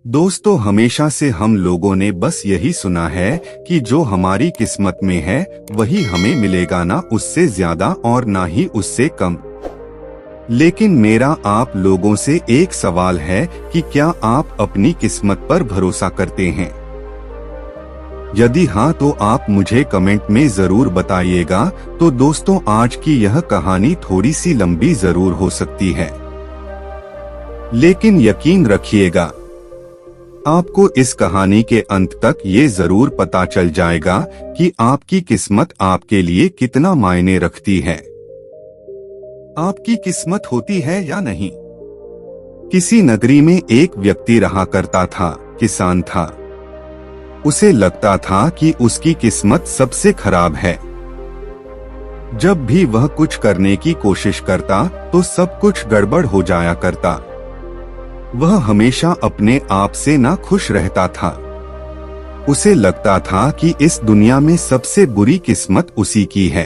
दोस्तों, हमेशा से हम लोगों ने बस यही सुना है कि जो हमारी किस्मत में है वही हमें मिलेगा, ना उससे ज्यादा और ना ही उससे कम। लेकिन मेरा आप लोगों से एक सवाल है कि क्या आप अपनी किस्मत पर भरोसा करते हैं? यदि हाँ तो आप मुझे कमेंट में जरूर बताइएगा। तो दोस्तों, आज की यह कहानी थोड़ी सी लंबी जरूर हो सकती है, लेकिन यकीन रखिएगा आपको इस कहानी के अंत तक ये जरूर पता चल जाएगा कि आपकी किस्मत आपके लिए कितना मायने रखती है। आपकी किस्मत होती है या नहीं। किसी नगरी में एक व्यक्ति रहा करता था, किसान था। उसे लगता था कि उसकी किस्मत सबसे खराब है। जब भी वह कुछ करने की कोशिश करता तो सब कुछ गड़बड़ हो जाया करता। वह हमेशा अपने आप से ना खुश रहता था। उसे लगता था कि इस दुनिया में सबसे बुरी किस्मत उसी की है।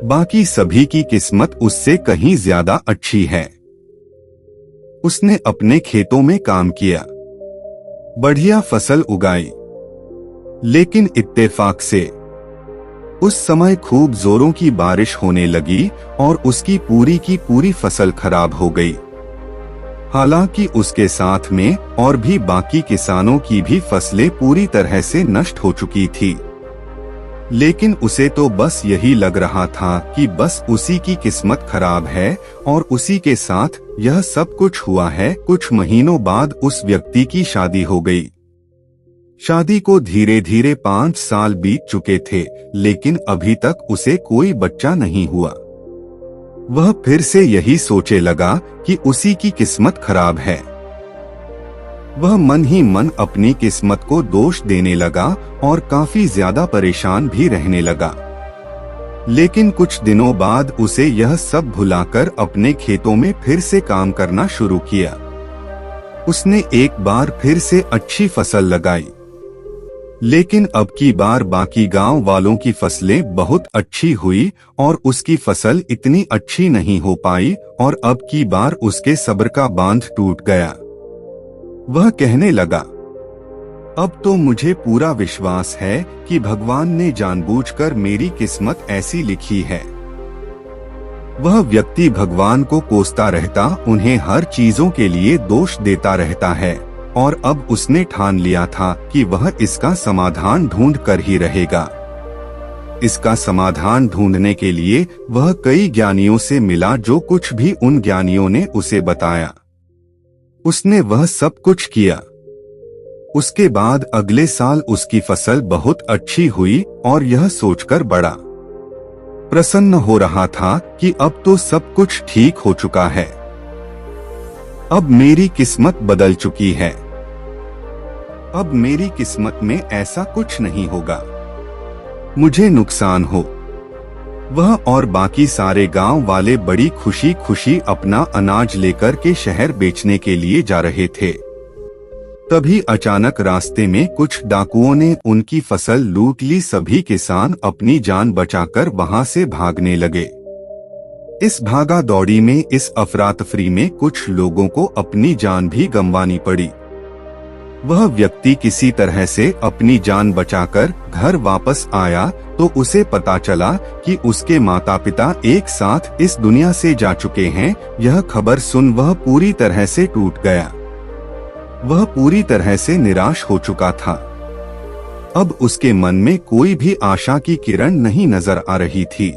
बाकी सभी की किस्मत उससे कहीं ज्यादा अच्छी है। उसने अपने खेतों में काम किया, बढ़िया फसल उगाई, लेकिन इत्तेफाक से उस समय खूब जोरों की बारिश होने लगी और उसकी पूरी की पूरी फसल खराब हो गई। हालांकि उसके साथ में और भी बाकी किसानों की भी फसलें पूरी तरह से नष्ट हो चुकी थी, लेकिन उसे तो बस यही लग रहा था कि बस उसी की किस्मत खराब है और उसी के साथ यह सब कुछ हुआ है। कुछ महीनों बाद उस व्यक्ति की शादी हो गई। शादी को धीरे धीरे 5 साल बीत चुके थे, लेकिन अभी तक उसे कोई बच्चा नहीं हुआ। वह फिर से यही सोचे लगा कि उसी की किस्मत खराब है। वह मन ही मन अपनी किस्मत को दोष देने लगा और काफी ज्यादा परेशान भी रहने लगा। लेकिन कुछ दिनों बाद उसे यह सब भुलाकर अपने खेतों में फिर से काम करना शुरू किया। उसने एक बार फिर से अच्छी फसल लगाई, लेकिन अब की बार बाकी गांव वालों की फसलें बहुत अच्छी हुई और उसकी फसल इतनी अच्छी नहीं हो पाई और अब की बार उसके सब्र का बांध टूट गया। वह कहने लगा, अब तो मुझे पूरा विश्वास है कि भगवान ने जानबूझकर मेरी किस्मत ऐसी लिखी है। वह व्यक्ति भगवान को कोसता रहता, उन्हें हर चीजों के लिए दोष देता रहता है और अब उसने ठान लिया था कि वह इसका समाधान ढूंढ कर ही रहेगा। इसका समाधान ढूंढने के लिए वह कई ज्ञानियों से मिला। जो कुछ भी उन ज्ञानियों ने उसे बताया, उसने वह सब कुछ किया। उसके बाद अगले साल उसकी फसल बहुत अच्छी हुई और यह सोचकर बड़ा प्रसन्न हो रहा था कि अब तो सब कुछ ठीक हो चुका है। अब मेरी किस्मत बदल चुकी है। अब मेरी किस्मत में ऐसा कुछ नहीं होगा, मुझे नुकसान हो। वह और बाकी सारे गांव वाले बड़ी खुशी खुशी अपना अनाज लेकर के शहर बेचने के लिए जा रहे थे। तभी अचानक रास्ते में कुछ डाकुओं ने उनकी फसल लूट ली। सभी किसान अपनी जान बचाकर वहां से भागने लगे। इस भागा दौड़ी में, इस अफरा तफरी में कुछ लोगों को अपनी जान भी गंवानी पड़ी। वह व्यक्ति किसी तरह से अपनी जान बचाकर घर वापस आया तो उसे पता चला कि उसके माता पिता एक साथ इस दुनिया से जा चुके हैं। यह खबर सुन वह पूरी तरह से टूट गया। वह पूरी तरह से निराश हो चुका था। अब उसके मन में कोई भी आशा की किरण नहीं नजर आ रही थी।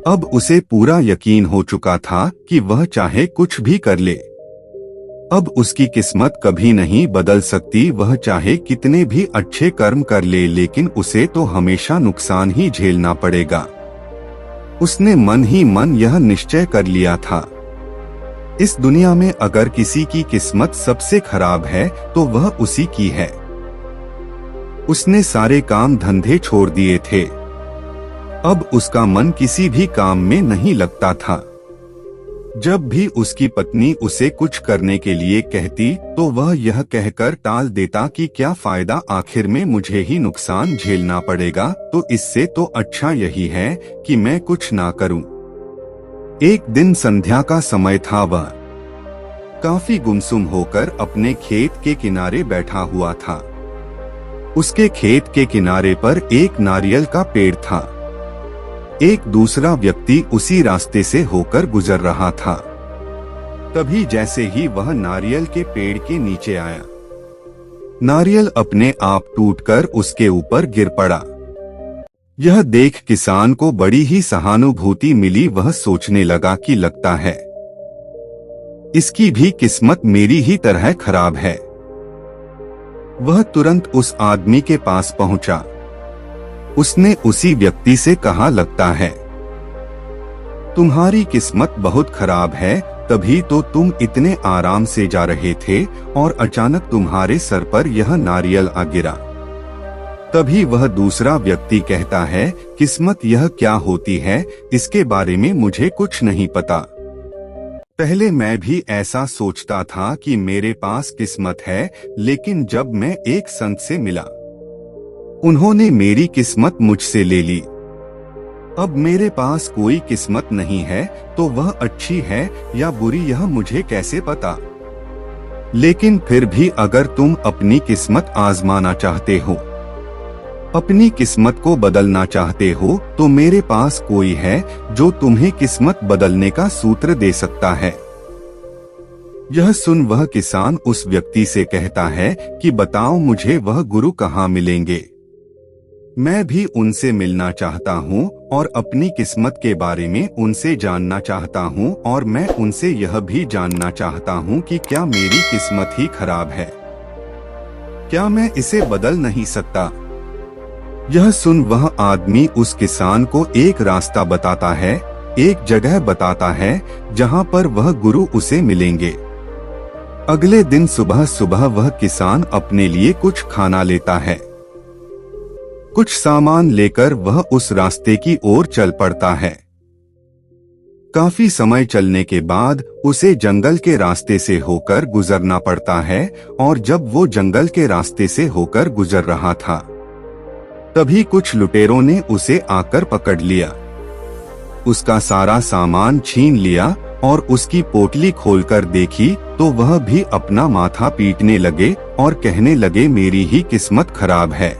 अब उसे पूरा यकीन हो चुका था कि वह चाहे कुछ भी कर ले, अब उसकी किस्मत कभी नहीं बदल सकती। वह चाहे कितने भी अच्छे कर्म कर ले, लेकिन उसे तो हमेशा नुकसान ही झेलना पड़ेगा। उसने मन ही मन यह निश्चय कर लिया था। इस दुनिया में अगर किसी की किस्मत सबसे खराब है तो वह उसी की है। उसने सारे काम धंधे छोड़ दिए थे। अब उसका मन किसी भी काम में नहीं लगता था। जब भी उसकी पत्नी उसे कुछ करने के लिए कहती तो वह यह कहकर टाल देता कि क्या फायदा, आखिर में मुझे ही नुकसान झेलना पड़ेगा, तो इससे तो अच्छा यही है कि मैं कुछ ना करूं। एक दिन संध्या का समय था। वह काफी गुमसुम होकर अपने खेत के किनारे बैठा हुआ था। उसके खेत के किनारे पर एक नारियल का पेड़ था। एक दूसरा व्यक्ति उसी रास्ते से होकर गुजर रहा था। तभी जैसे ही वह नारियल के पेड़ के नीचे आया, नारियल अपने आप टूटकर उसके ऊपर गिर पड़ा। यह देख किसान को बड़ी ही सहानुभूति मिली। वह सोचने लगा कि लगता है इसकी भी किस्मत मेरी ही तरह खराब है। वह तुरंत उस आदमी के पास पहुंचा। उसने उसी व्यक्ति से कहा, लगता है तुम्हारी किस्मत बहुत खराब है, तभी तो तुम इतने आराम से जा रहे थे और अचानक तुम्हारे सर पर यह नारियल आ गिरा। तभी वह दूसरा व्यक्ति कहता है, किस्मत यह क्या होती है, इसके बारे में मुझे कुछ नहीं पता। पहले मैं भी ऐसा सोचता था कि मेरे पास किस्मत है, लेकिन जब मैं एक संत से मिला, उन्होंने मेरी किस्मत मुझसे ले ली। अब मेरे पास कोई किस्मत नहीं है, तो वह अच्छी है या बुरी यह मुझे कैसे पता। लेकिन फिर भी अगर तुम अपनी किस्मत आजमाना चाहते हो, अपनी किस्मत को बदलना चाहते हो, तो मेरे पास कोई है जो तुम्हें किस्मत बदलने का सूत्र दे सकता है। यह सुन वह किसान उस व्यक्ति से कहता है कि बताओ मुझे वह गुरु कहाँ मिलेंगे। मैं भी उनसे मिलना चाहता हूँ और अपनी किस्मत के बारे में उनसे जानना चाहता हूँ, और मैं उनसे यह भी जानना चाहता हूँ कि क्या मेरी किस्मत ही खराब है, क्या मैं इसे बदल नहीं सकता। यह सुन वह आदमी उस किसान को एक रास्ता बताता है, एक जगह बताता है जहाँ पर वह गुरु उसे मिलेंगे। अगले दिन सुबह सुबह वह किसान अपने लिए कुछ खाना लेता है। कुछ सामान लेकर वह उस रास्ते की ओर चल पड़ता है। काफी समय चलने के बाद उसे जंगल के रास्ते से होकर गुजरना पड़ता है, और जब वो जंगल के रास्ते से होकर गुजर रहा था, तभी कुछ लुटेरों ने उसे आकर पकड़ लिया। उसका सारा सामान छीन लिया और उसकी पोटली खोलकर देखी तो वह भी अपना माथा पीटने लगे और कहने लगे, मेरी ही किस्मत खराब है।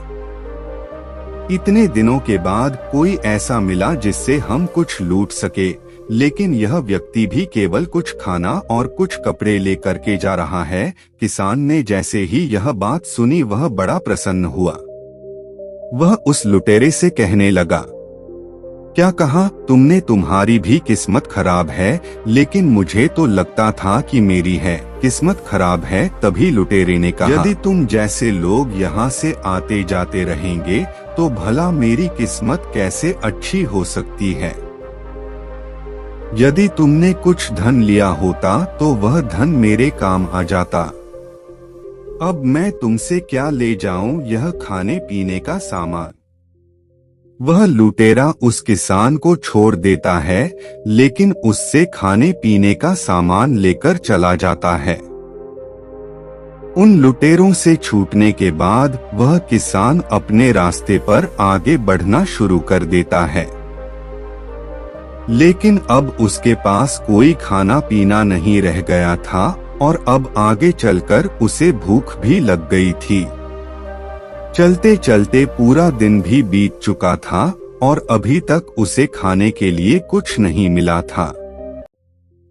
इतने दिनों के बाद कोई ऐसा मिला जिससे हम कुछ लूट सके, लेकिन यह व्यक्ति भी केवल कुछ खाना और कुछ कपड़े लेकर के जा रहा है। किसान ने जैसे ही यह बात सुनी वह बड़ा प्रसन्न हुआ। वह उस लुटेरे से कहने लगा, क्या कहा तुमने, तुम्हारी भी किस्मत खराब है, लेकिन मुझे तो लगता था कि मेरी है किस्मत खराब है। तभी लुटेरे ने कहा, यदि तुम जैसे लोग यहाँ से आते जाते रहेंगे तो भला मेरी किस्मत कैसे अच्छी हो सकती है। यदि तुमने कुछ धन लिया होता तो वह धन मेरे काम आ जाता। अब मैं तुमसे क्या ले जाऊं, यह खाने पीने का सामान। वह लुटेरा उस किसान को छोड़ देता है, लेकिन उससे खाने पीने का सामान लेकर चला जाता है। उन लुटेरों से छूटने के बाद वह किसान अपने रास्ते पर आगे बढ़ना शुरू कर देता है, लेकिन अब उसके पास कोई खाना पीना नहीं रह गया था और अब आगे चलकर उसे भूख भी लग गई थी। चलते चलते पूरा दिन भी बीत चुका था और अभी तक उसे खाने के लिए कुछ नहीं मिला था।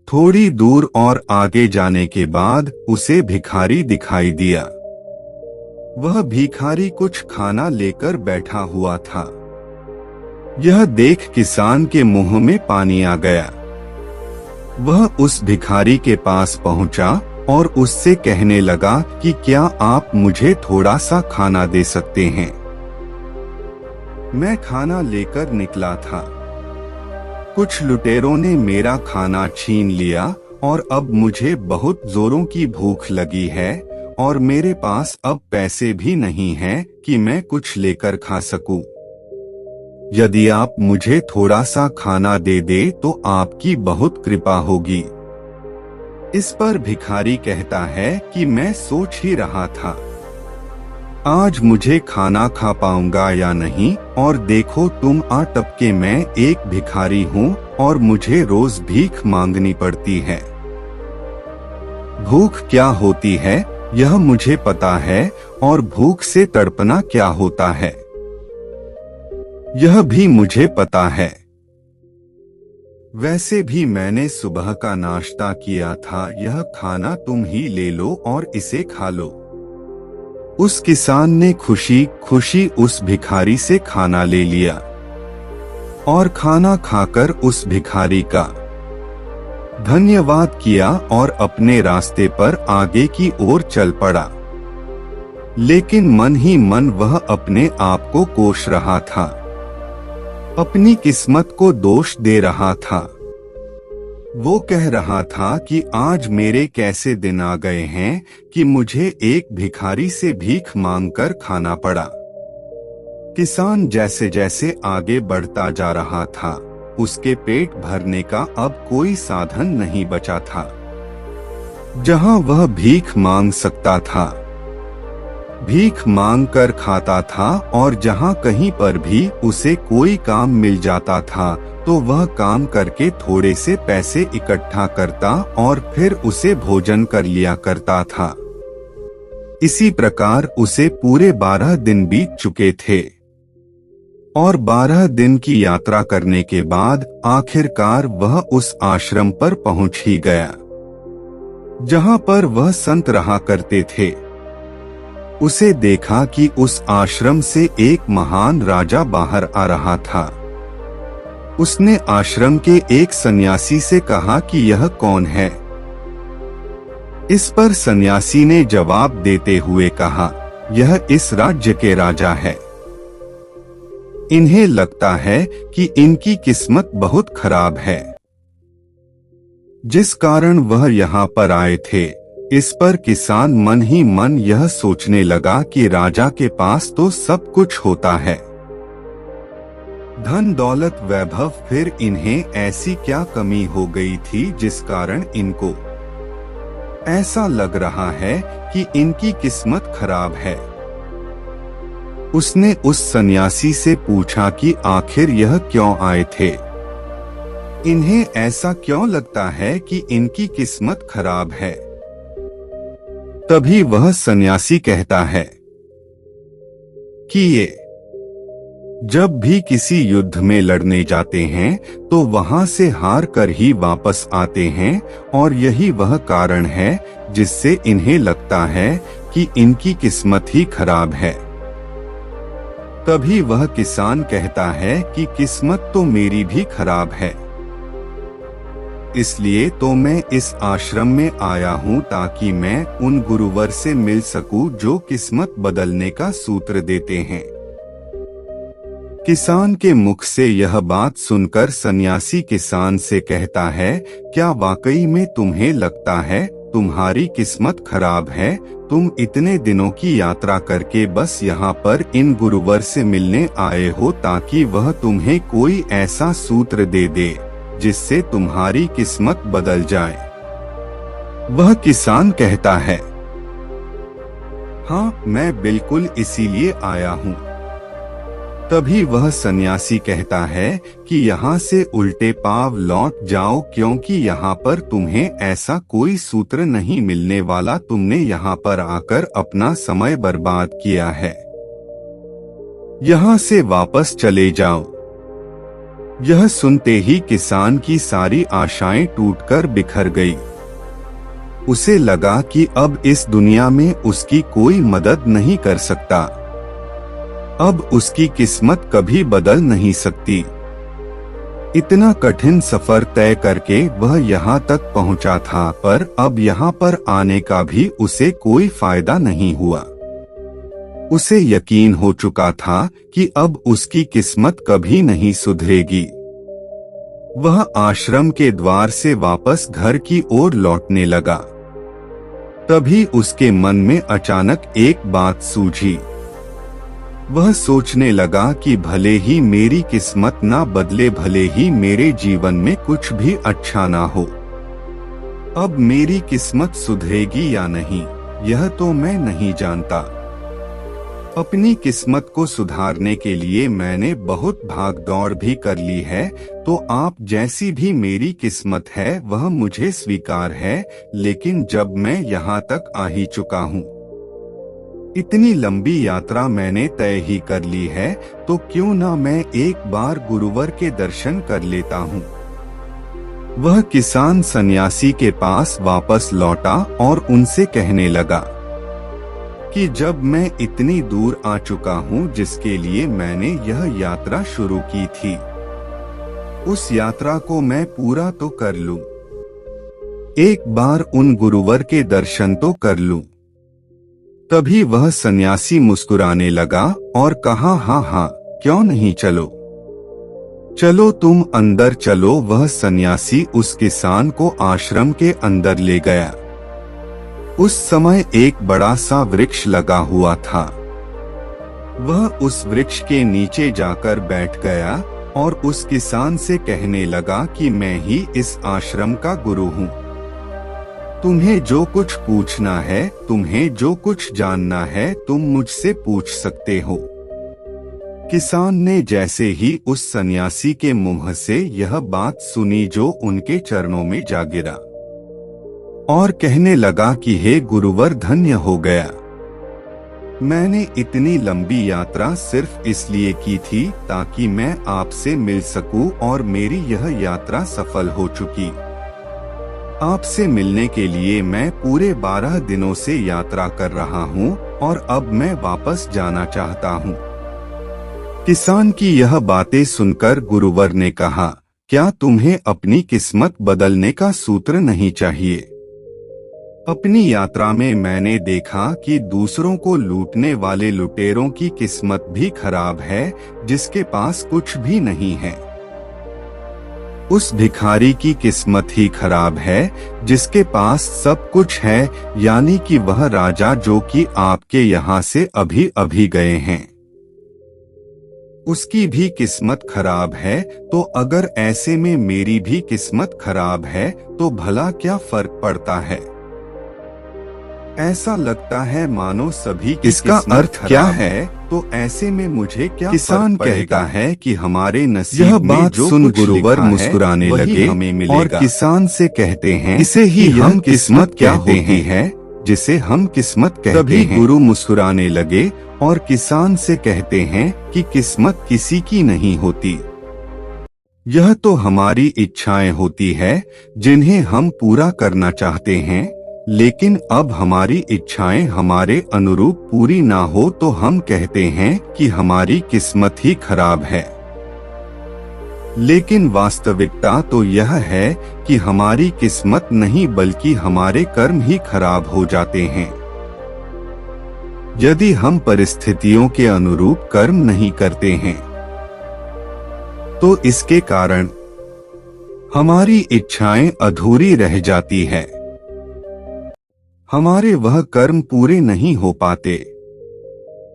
थोड़ी दूर और आगे जाने के बाद उसे भिखारी दिखाई दिया। वह भिखारी कुछ खाना लेकर बैठा हुआ था। यह देख किसान के मुंह में पानी आ गया। वह उस भिखारी के पास पहुंचा और उससे कहने लगा कि क्या आप मुझे थोड़ा सा खाना दे सकते हैं। मैं खाना लेकर निकला था। कुछ लुटेरों ने मेरा खाना छीन लिया और अब मुझे बहुत जोरों की भूख लगी है और मेरे पास अब पैसे भी नहीं हैं कि मैं कुछ लेकर खा सकूं। यदि आप मुझे थोड़ा सा खाना दे दे तो आपकी बहुत कृपा होगी। इस पर भिखारी कहता है कि मैं सोच ही रहा था आज मुझे खाना खा पाऊंगा या नहीं, और देखो तुम आ टपके मैं एक भिखारी हूँ और मुझे रोज भीख मांगनी पड़ती है। भूख क्या होती है यह मुझे पता है, और भूख से तड़पना क्या होता है यह भी मुझे पता है। वैसे भी मैंने सुबह का नाश्ता किया था, यह खाना तुम ही ले लो और इसे खा लो। उस किसान ने खुशी खुशी उस भिखारी से खाना ले लिया और खाना खाकर उस भिखारी का धन्यवाद किया और अपने रास्ते पर आगे की ओर चल पड़ा। लेकिन मन ही मन वह अपने आप को कोस रहा था, अपनी किस्मत को दोष दे रहा था। वो कह रहा था कि आज मेरे कैसे दिन आ गए हैं कि मुझे एक भिखारी से भीख मांगकर खाना पड़ा। किसान जैसे जैसे आगे बढ़ता जा रहा था, उसके पेट भरने का अब कोई साधन नहीं बचा था। जहां वह भीख मांग सकता था, भीख मांग कर खाता था, और जहां कहीं पर भी उसे कोई काम मिल जाता था तो वह काम करके थोड़े से पैसे इकट्ठा करता और फिर उसे भोजन कर लिया करता था। इसी प्रकार उसे पूरे 12 दिन बीत चुके थे और 12 दिन की यात्रा करने के बाद आखिरकार वह उस आश्रम पर पहुंच ही गया जहां पर वह संत रहा करते थे। उसे देखा कि उस आश्रम से एक महान राजा बाहर आ रहा था। उसने आश्रम के एक सन्यासी से कहा कि यह कौन है। इस पर सन्यासी ने जवाब देते हुए कहा, यह इस राज्य के राजा है। इन्हें लगता है कि इनकी किस्मत बहुत खराब है, जिस कारण वह यहाँ पर आए थे। इस पर किसान मन ही मन यह सोचने लगा कि राजा के पास तो सब कुछ होता है, धन दौलत वैभव, फिर इन्हें ऐसी क्या कमी हो गई थी जिस कारण इनको ऐसा लग रहा है कि इनकी किस्मत खराब है। उसने उस सन्यासी से पूछा कि आखिर यह क्यों आए थे, इन्हें ऐसा क्यों लगता है कि इनकी किस्मत खराब है। तभी वह सन्यासी कहता है कि ये जब भी किसी युद्ध में लड़ने जाते हैं तो वहां से हार कर ही वापस आते हैं, और यही वह कारण है जिससे इन्हें लगता है कि इनकी किस्मत ही खराब है। तभी वह किसान कहता है कि किस्मत तो मेरी भी खराब है, इसलिए तो मैं इस आश्रम में आया हूँ ताकि मैं उन गुरुवर से मिल सकूं जो किस्मत बदलने का सूत्र देते हैं। किसान के मुख से यह बात सुनकर सन्यासी किसान से कहता है, क्या वाकई में तुम्हें लगता है तुम्हारी किस्मत खराब है? तुम इतने दिनों की यात्रा करके बस यहाँ पर इन गुरुवर से मिलने आए हो ताकि वह तुम्हें कोई ऐसा सूत्र दे दे जिससे तुम्हारी किस्मत बदल जाए। वह किसान कहता है, हाँ, मैं बिल्कुल इसीलिए आया हूँ। तभी वह सन्यासी कहता है कि यहाँ से उल्टे पांव लौट जाओ, क्योंकि यहाँ पर तुम्हें ऐसा कोई सूत्र नहीं मिलने वाला। तुमने यहाँ पर आकर अपना समय बर्बाद किया है, यहाँ से वापस चले जाओ। यह सुनते ही किसान की सारी आशाएं टूटकर बिखर गई। उसे लगा कि अब इस दुनिया में उसकी कोई मदद नहीं कर सकता, अब उसकी किस्मत कभी बदल नहीं सकती। इतना कठिन सफर तय करके वह यहाँ तक पहुँचा था, पर अब यहाँ पर आने का भी उसे कोई फायदा नहीं हुआ। उसे यकीन हो चुका था कि अब उसकी किस्मत कभी नहीं सुधरेगी। वह आश्रम के द्वार से वापस घर की ओर लौटने लगा। तभी उसके मन में अचानक एक बात सूझी। वह सोचने लगा कि भले ही मेरी किस्मत ना बदले, भले ही मेरे जीवन में कुछ भी अच्छा ना हो, अब मेरी किस्मत सुधरेगी या नहीं, यह तो मैं नहीं जानता। अपनी किस्मत को सुधारने के लिए मैंने बहुत भाग दौड़ भी कर ली है, तो आप जैसी भी मेरी किस्मत है वह मुझे स्वीकार है, लेकिन जब मैं यहाँ तक आ ही चुका हूँ, इतनी लंबी यात्रा मैंने तय ही कर ली है, तो क्यों ना मैं एक बार गुरुवर के दर्शन कर लेता हूँ। वह किसान सन्यासी के पास वापस लौटा और उनसे कहने लगा कि जब मैं इतनी दूर आ चुका हूँ जिसके लिए मैंने यह यात्रा शुरू की थी, उस यात्रा को मैं पूरा तो कर लूं, एक बार उन गुरुवर के दर्शन तो कर लूं। तभी वह सन्यासी मुस्कुराने लगा और कहा, हाँ हाँ क्यों नहीं, चलो चलो तुम अंदर चलो। वह सन्यासी उस किसान को आश्रम के अंदर ले गया। उस समय एक बड़ा सा वृक्ष लगा हुआ था। वह उस वृक्ष के नीचे जाकर बैठ गया और उस किसान से कहने लगा कि मैं ही इस आश्रम का गुरु हूँ। तुम्हें जो कुछ पूछना है, तुम्हें जो कुछ जानना है, तुम मुझसे पूछ सकते हो। किसान ने जैसे ही उस सन्यासी के मुंह से यह बात सुनी, जो उनके चरणों में जा गिरा और कहने लगा कि हे गुरुवर, धन्य हो गया। मैंने इतनी लंबी यात्रा सिर्फ इसलिए की थी ताकि मैं आपसे मिल सकूं और मेरी यह यात्रा सफल हो चुकी। आपसे मिलने के लिए मैं पूरे 12 दिनों से यात्रा कर रहा हूं और अब मैं वापस जाना चाहता हूं। किसान की यह बातें सुनकर गुरुवर ने कहा, क्या तुम्हें अपनी किस्मत बदलने का सूत्र नहीं चाहिए? अपनी यात्रा में मैंने देखा कि दूसरों को लूटने वाले लुटेरों की किस्मत भी खराब है, जिसके पास कुछ भी नहीं है। उस भिखारी की किस्मत ही खराब है जिसके पास सब कुछ है, यानी कि वह राजा जो कि आपके यहाँ से अभी अभी गए हैं, उसकी भी किस्मत खराब है। तो अगर ऐसे में मेरी भी किस्मत खराब है तो भला क्या फर्क पड़ता है? ऐसा लगता है मानो सभी की इसका किस्मत अर्थ क्या खराब है? तो ऐसे में मुझे क्या किसान फर्क पड़ेगा? कहता है कि हमारे नसीब यह में बात जो सुन कुछ गुरुवर लिखा है, मुस्कुराने वही लगे हमें मिलेगा। और किसान से कहते हैं, इसे ही कि हम यह किस्मत क्या कहते होती हैं, जिसे हम किस्मत कहते तभी हैं। गुरु मुस्कुराने लगे और किसान से कहते हैं कि किस्मत किसी की नहीं होती, यह तो हमारी इच्छाएं होती है जिन्हें हम पूरा करना चाहते हैं। लेकिन अब हमारी इच्छाएं हमारे अनुरूप पूरी ना हो तो हम कहते हैं कि हमारी किस्मत ही खराब है। लेकिन वास्तविकता तो यह है कि हमारी किस्मत नहीं बल्कि हमारे कर्म ही खराब हो जाते हैं। यदि हम परिस्थितियों के अनुरूप कर्म नहीं करते हैं तो इसके कारण हमारी इच्छाएं अधूरी रह जाती है, हमारे वह कर्म पूरे नहीं हो पाते।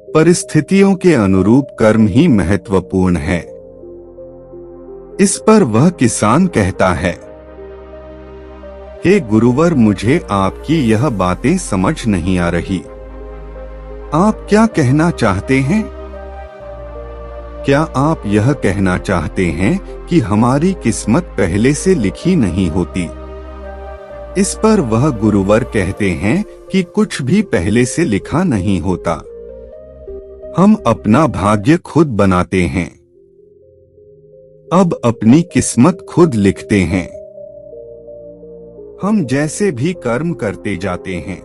परिस्थितियों के अनुरूप कर्म ही महत्वपूर्ण है। इस पर वह किसान कहता है, हे गुरुवर, मुझे आपकी यह बातें समझ नहीं आ रही। आप क्या कहना चाहते हैं? क्या आप यह कहना चाहते हैं कि हमारी किस्मत पहले से लिखी नहीं होती? इस पर वह गुरुवर कहते हैं कि कुछ भी पहले से लिखा नहीं होता, हम अपना भाग्य खुद बनाते हैं। अब अपनी किस्मत खुद लिखते हैं। हम जैसे भी कर्म करते जाते हैं,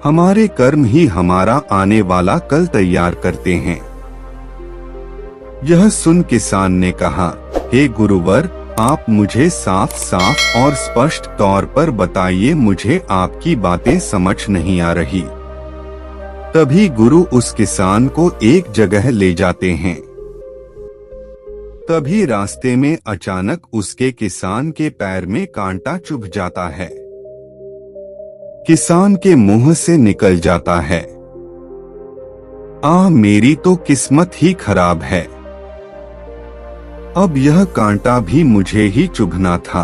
हमारे कर्म ही हमारा आने वाला कल तैयार करते हैं। यह सुन किसान ने कहा, हे गुरुवर, आप मुझे साफ साफ और स्पष्ट तौर पर बताइए, मुझे आपकी बातें समझ नहीं आ रही। तभी गुरु उस किसान को एक जगह ले जाते हैं। तभी रास्ते में अचानक उसके किसान के पैर में कांटा चुभ जाता है। किसान के मुंह से निकल जाता है, मेरी तो किस्मत ही खराब है। अब यह कांटा भी मुझे ही चुभना था।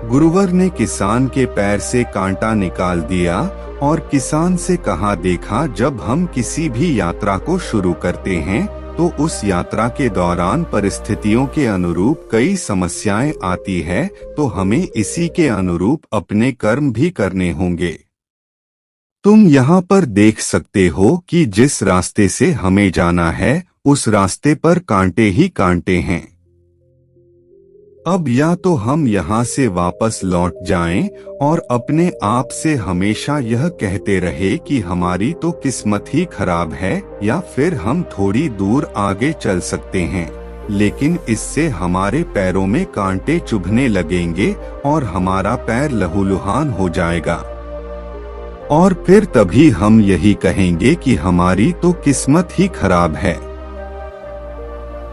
गुरुवर ने किसान के पैर से कांटा निकाल दिया और किसान से कहा, देखा, जब हम किसी भी यात्रा को शुरू करते हैं तो उस यात्रा के दौरान परिस्थितियों के अनुरूप कई समस्याएं आती है, तो हमें इसी के अनुरूप अपने कर्म भी करने होंगे। तुम यहाँ पर देख सकते हो कि जिस रास्ते से हमें जाना है उस रास्ते पर कांटे ही कांटे हैं। अब या तो हम यहाँ से वापस लौट जाएं और अपने आप से हमेशा यह कहते रहे कि हमारी तो किस्मत ही खराब है, या फिर हम थोड़ी दूर आगे चल सकते हैं, लेकिन इससे हमारे पैरों में कांटे चुभने लगेंगे और हमारा पैर लहूलुहान हो जाएगा, और फिर तभी हम यही कहेंगे कि हमारी तो किस्मत ही खराब है।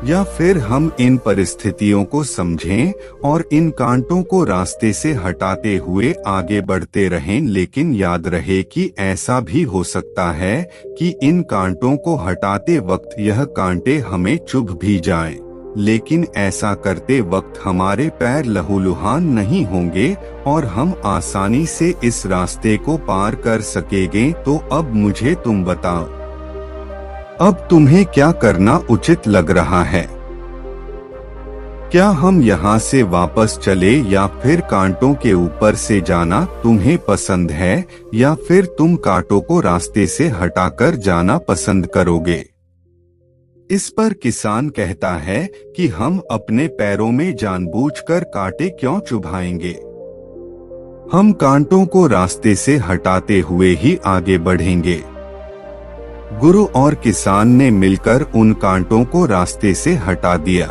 या फिर हम इन परिस्थितियों को समझें और इन कांटों को रास्ते से हटाते हुए आगे बढ़ते रहें, लेकिन याद रहे कि ऐसा भी हो सकता है कि इन कांटों को हटाते वक्त यह कांटे हमें चुभ भी जाएं, लेकिन ऐसा करते वक्त हमारे पैर लहूलुहान नहीं होंगे और हम आसानी से इस रास्ते को पार कर सकेंगे। तो अब मुझे तुम बताओ, अब तुम्हें क्या करना उचित लग रहा है? क्या हम यहाँ से वापस चले या फिर कांटों के ऊपर से जाना तुम्हें पसंद है, या फिर तुम कांटों को रास्ते से हटाकर जाना पसंद करोगे? इस पर किसान कहता है कि हम अपने पैरों में जानबूझकर कांटे क्यों चुभाएंगे? हम कांटों को रास्ते से हटाते हुए ही आगे बढ़ेंगे। गुरु और किसान ने मिलकर उन कांटों को रास्ते से हटा दिया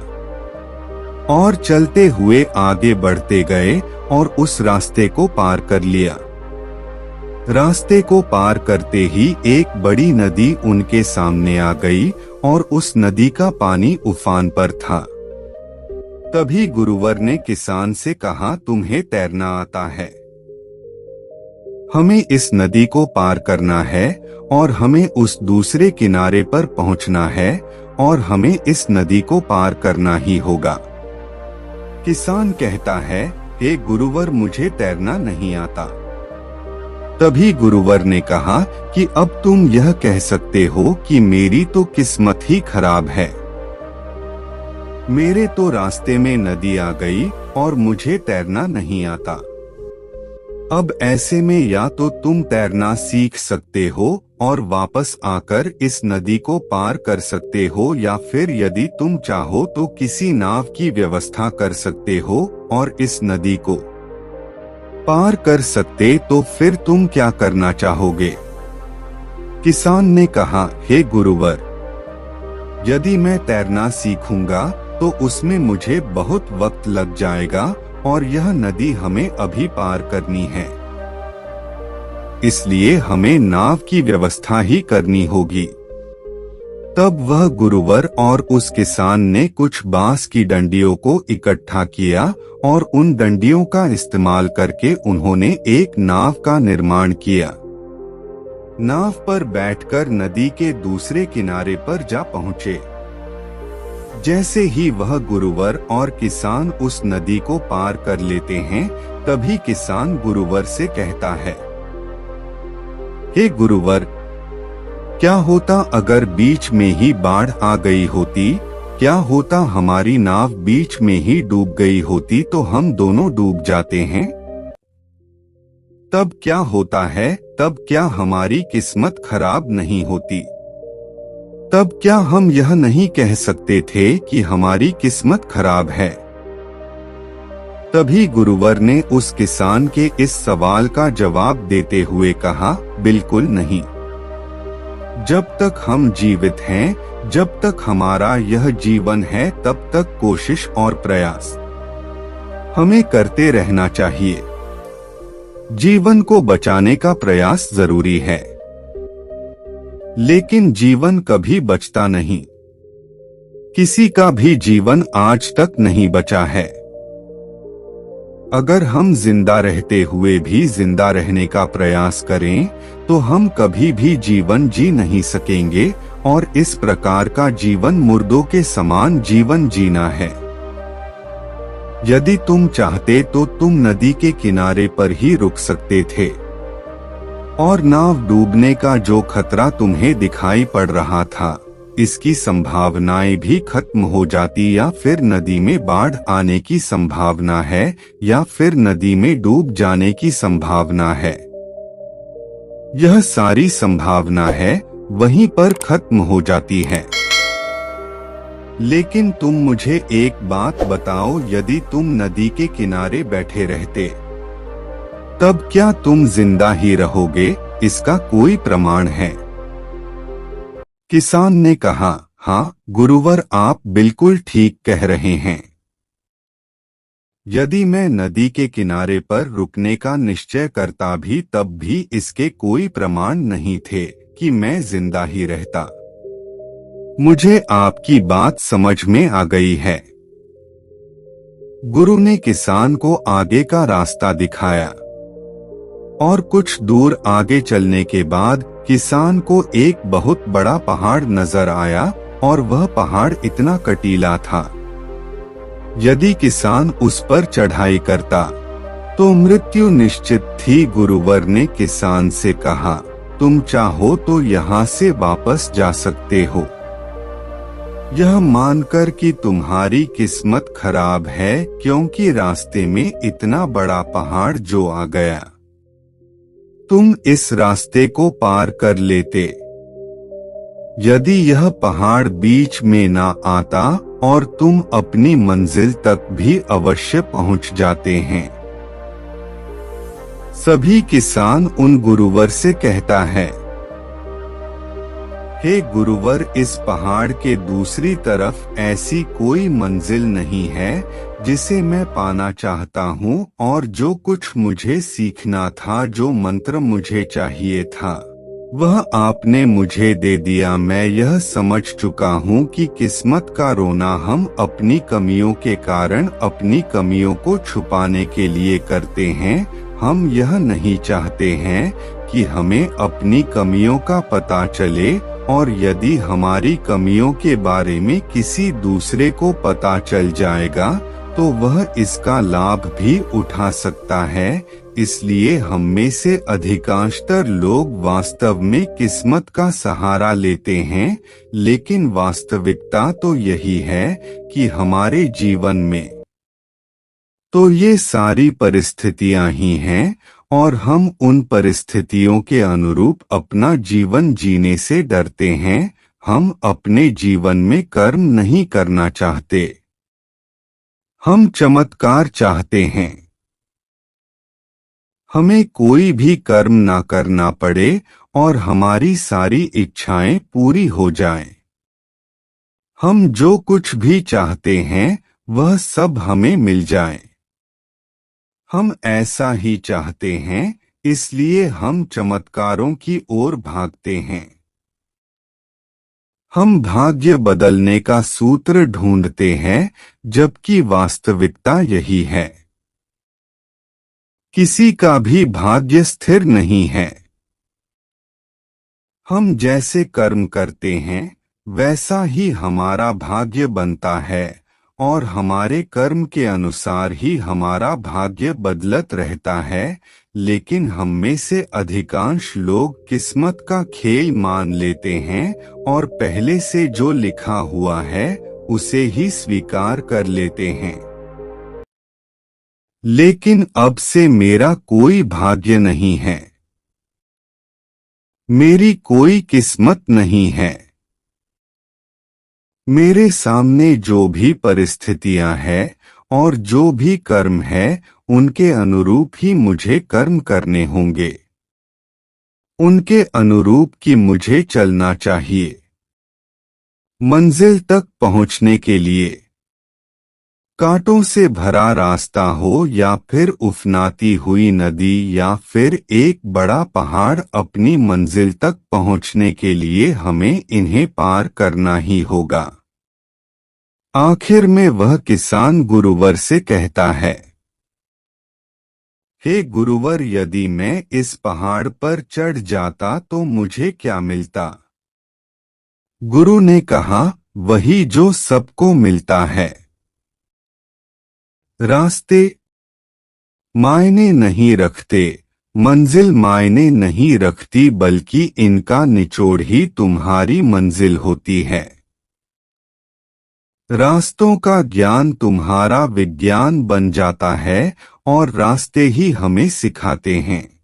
और चलते हुए आगे बढ़ते गए और उस रास्ते को पार कर लिया। रास्ते को पार करते ही एक बड़ी नदी उनके सामने आ गई और उस नदी का पानी उफान पर था। तभी गुरुवर ने किसान से कहा, तुम्हें तैरना आता है? हमें इस नदी को पार करना है और हमें उस दूसरे किनारे पर पहुंचना है और हमें इस नदी को पार करना ही होगा। किसान कहता है, हे गुरुवर, मुझे तैरना नहीं आता। तभी गुरुवर ने कहा कि अब तुम यह कह सकते हो कि मेरी तो किस्मत ही खराब है। मेरे तो रास्ते में नदी आ गई और मुझे तैरना नहीं आता। अब ऐसे में या तो तुम तैरना सीख सकते हो और वापस आकर इस नदी को पार कर सकते हो, या फिर यदि तुम चाहो तो किसी नाव की व्यवस्था कर सकते हो और इस नदी को पार कर सकते। तो फिर तुम क्या करना चाहोगे? किसान ने कहा, हे गुरुवर, यदि मैं तैरना सीखूंगा तो उसमें मुझे बहुत वक्त लग जाएगा और यह नदी हमें अभी पार करनी है, इसलिए हमें नाव की व्यवस्था ही करनी होगी। तब वह गुरुवर और उस किसान ने कुछ बांस की डंडियों को इकट्ठा किया और उन डंडियों का इस्तेमाल करके उन्होंने एक नाव का निर्माण किया। नाव पर बैठकर नदी के दूसरे किनारे पर जा पहुंचे। जैसे ही वह गुरुवर और किसान उस नदी को पार कर लेते हैं, तभी किसान गुरुवर से कहता है, हे गुरुवर, क्या होता अगर बीच में ही बाढ़ आ गई होती? क्या होता हमारी नाव बीच में ही डूब गई होती तो हम दोनों डूब जाते हैं? तब क्या होता है? तब क्या हमारी किस्मत खराब नहीं होती? तब क्या हम यह नहीं कह सकते थे कि हमारी किस्मत खराब है? तभी गुरुवर ने उस किसान के इस सवाल का जवाब देते हुए कहा, बिल्कुल नहीं। जब तक हम जीवित हैं, जब तक हमारा यह जीवन है, तब तक कोशिश और प्रयास हमें करते रहना चाहिए। जीवन को बचाने का प्रयास जरूरी है, लेकिन जीवन कभी बचता नहीं। किसी का भी जीवन आज तक नहीं बचा है। अगर हम जिंदा रहते हुए भी जिंदा रहने का प्रयास करें तो हम कभी भी जीवन जी नहीं सकेंगे, और इस प्रकार का जीवन मुर्दों के समान जीवन जीना है। यदि तुम चाहते तो तुम नदी के किनारे पर ही रुक सकते थे और नाव डूबने का जो खतरा तुम्हें दिखाई पड़ रहा था, इसकी संभावनाएं भी खत्म हो जाती, या फिर नदी में बाढ़ आने की संभावना है, या फिर नदी में डूब जाने की संभावना है। यह सारी संभावना है वहीं पर खत्म हो जाती है। लेकिन तुम मुझे एक बात बताओ, यदि तुम नदी के किनारे बैठे रहते, तब क्या तुम जिंदा ही रहोगे? इसका कोई प्रमाण है? किसान ने कहा, हाँ गुरुवर, आप बिल्कुल ठीक कह रहे हैं। यदि मैं नदी के किनारे पर रुकने का निश्चय करता भी, तब भी इसके कोई प्रमाण नहीं थे कि मैं जिंदा ही रहता। मुझे आपकी बात समझ में आ गई है। गुरु ने किसान को आगे का रास्ता दिखाया और कुछ दूर आगे चलने के बाद किसान को एक बहुत बड़ा पहाड़ नजर आया, और वह पहाड़ इतना कटीला था, यदि किसान उस पर चढ़ाई करता तो मृत्यु निश्चित थी। गुरुवर ने किसान से कहा, तुम चाहो तो यहाँ से वापस जा सकते हो, यह मानकर कि तुम्हारी किस्मत खराब है, क्योंकि रास्ते में इतना बड़ा पहाड़ जो आ गया, तुम इस रास्ते को पार कर लेते। यदि यह पहाड़ बीच में ना आता और तुम अपनी मंजिल तक भी अवश्य पहुंच जाते हैं। सभी किसान उन गुरुवर से कहता है, हे गुरुवर, इस पहाड़ के दूसरी तरफ ऐसी कोई मंजिल नहीं है जिसे मैं पाना चाहता हूँ, और जो कुछ मुझे सीखना था, जो मंत्र मुझे चाहिए था, वह आपने मुझे दे दिया। मैं यह समझ चुका हूँ कि किस्मत का रोना हम अपनी कमियों के कारण अपनी कमियों को छुपाने के लिए करते हैं। हम यह नहीं चाहते हैं कि हमें अपनी कमियों का पता चले, और यदि हमारी कमियों के बारे में किसी दूसरे को पता चल जाएगा तो वह इसका लाभ भी उठा सकता है। इसलिए हम में से अधिकांशतर लोग वास्तव में किस्मत का सहारा लेते हैं, लेकिन वास्तविकता तो यही है कि हमारे जीवन में तो ये सारी परिस्थितियां ही हैं, और हम उन परिस्थितियों के अनुरूप अपना जीवन जीने से डरते हैं। हम अपने जीवन में कर्म नहीं करना चाहते, हम चमत्कार चाहते हैं। हमें कोई भी कर्म ना करना पड़े और हमारी सारी इच्छाएं पूरी हो जाएं। हम जो कुछ भी चाहते हैं वह सब हमें मिल जाए। हम ऐसा ही चाहते हैं, इसलिए हम चमत्कारों की ओर भागते हैं। हम भाग्य बदलने का सूत्र ढूंढते हैं, जबकि वास्तविकता यही है। किसी का भी भाग्य स्थिर नहीं है। हम जैसे कर्म करते हैं वैसा ही हमारा भाग्य बनता है, और हमारे कर्म के अनुसार ही हमारा भाग्य बदलत रहता है। लेकिन हम में से अधिकांश लोग किस्मत का खेल मान लेते हैं और पहले से जो लिखा हुआ है उसे ही स्वीकार कर लेते हैं। लेकिन अब से मेरा कोई भाग्य नहीं है, मेरी कोई किस्मत नहीं है। मेरे सामने जो भी परिस्थितियां हैं और जो भी कर्म है, उनके अनुरूप ही मुझे कर्म करने होंगे। उनके अनुरूप की मुझे चलना चाहिए। मंजिल तक पहुंचने के लिए कांटों से भरा रास्ता हो या फिर उफनाती हुई नदी या फिर एक बड़ा पहाड़, अपनी मंजिल तक पहुंचने के लिए हमें इन्हें पार करना ही होगा। आखिर में वह किसान गुरुवर से कहता है, हे गुरुवर, यदि मैं इस पहाड़ पर चढ़ जाता तो मुझे क्या मिलता? गुरु ने कहा, वही जो सबको मिलता है। रास्ते मायने नहीं रखते, मंजिल मायने नहीं रखती, बल्कि इनका निचोड़ ही तुम्हारी मंजिल होती है। रास्तों का ज्ञान तुम्हारा विज्ञान बन जाता है और रास्ते ही हमें सिखाते हैं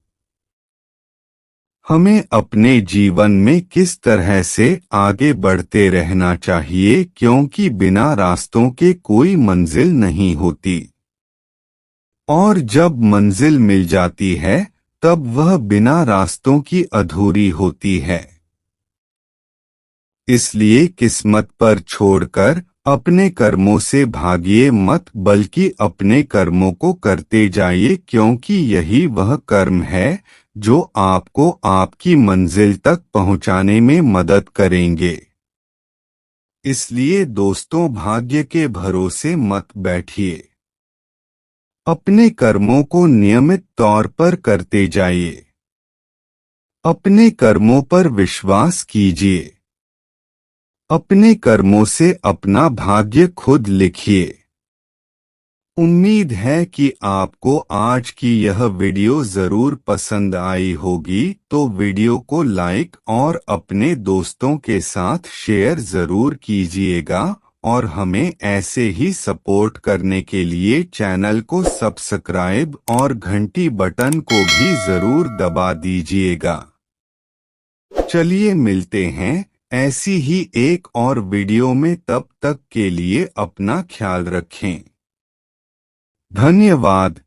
हमें अपने जीवन में किस तरह से आगे बढ़ते रहना चाहिए, क्योंकि बिना रास्तों के कोई मंजिल नहीं होती। और जब मंजिल मिल जाती है तब वह बिना रास्तों की अधूरी होती है। इसलिए किस्मत पर छोड़कर अपने कर्मों से भागिए मत, बल्कि अपने कर्मों को करते जाइए, क्योंकि यही वह कर्म है जो आपको आपकी मंजिल तक पहुंचाने में मदद करेंगे। इसलिए दोस्तों, भाग्य के भरोसे मत बैठिए। अपने कर्मों को नियमित तौर पर करते जाइए। अपने कर्मों पर विश्वास कीजिए। अपने कर्मों से अपना भाग्य खुद लिखिए। उम्मीद है कि आपको आज की यह वीडियो जरूर पसंद आई होगी, तो वीडियो को लाइक और अपने दोस्तों के साथ शेयर जरूर कीजिएगा और हमें ऐसे ही सपोर्ट करने के लिए चैनल को सब्सक्राइब और घंटी बटन को भी जरूर दबा दीजिएगा। चलिए मिलते हैं ऐसी ही एक और वीडियो में, तब तक के लिए अपना ख्याल रखें। धन्यवाद।